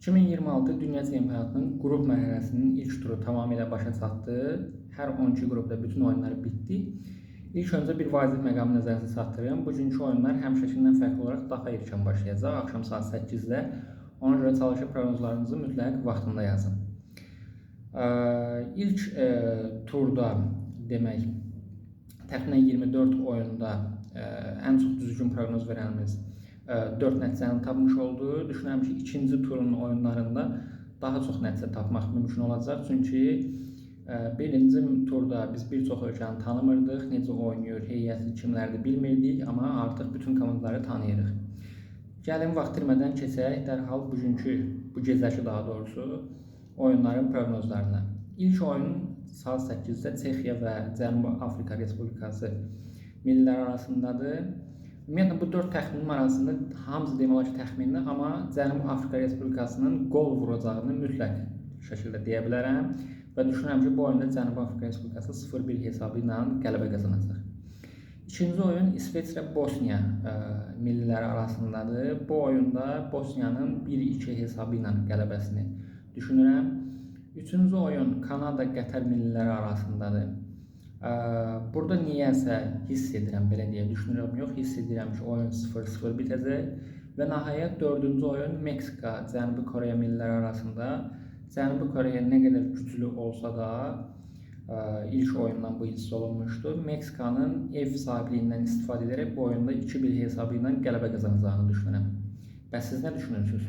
2026 Dünya Çempionatının qrup mərhələsinin ilk turu tamamilə başa çatdı. Hər 12 qrupda bütün oyunlar bitdi. İlk öncə bir vacib məqamı nəzərinizə çatdırıram. Bugünkü oyunlar həmişəkindən fərqli olaraq daha erkən başlayacaq. Axşam saat 8-də. Ona görə çalışıb proqnozlarınızı mütləq vaxtında yazın. İlk turda demək, təxminən 24 oyunda ən çox düzgün proqnoz verənimiz 4 nəticəni tapmış oldu. Düşünürəm ki, ikinci turun oyunlarında daha çox nəticə tapmaq mümkün olacaq. Çünki birinci turda biz bir çox ölkəni tanımırdıq, necə oynayır, heyəti kimlərdir bilmirdik, amma artıq bütün komandaları tanıyırıq. Gəlin vaxt itirmədən keçək dərhal bu gecəki daha doğrusu oyunların proqnozlarına. İlk oyun saat 8-də Çexiya və Cənubi Afrika Respublikası millilər arasındadır. Ümumiyyətlə bu 4 təxminin arasında hamısı demək olar ki, təxmindir, amma Cənubi Afrika Respublikasının qol vuracağını mütləq şəkildə deyə bilərəm və düşünürəm ki, bu oyunda Cənubi Afrika Respublikası 0-1 hesabı ilə qələbə qazanacaq. İkinci oyun İsveçrə-Bosniya milliləri arasındadır. Bu oyunda Bosniyanın 1-2 hesabı ilə qələbəsini düşünürəm. Üçüncü oyun Kanada-Qətər milliləri arasındadır. Burada niyəsə hiss edirəm, belə deyə düşünürəm, yox, hiss edirəm ki, oyun 0-0 bitəcək. Və nəhayət dördüncü oyun Meksika-Cənubi Koreya milliləri arasında. Cənubi Koreya nə qədər güclü olsa da ilk oyundan bu hiss olunmuşdu. Meksikanın ev sahibliyindən istifadə edərək bu oyunda 2-1 hesabı ilə qələbə qazanacağını düşünürəm. Bəs siz nə düşünürsünüz?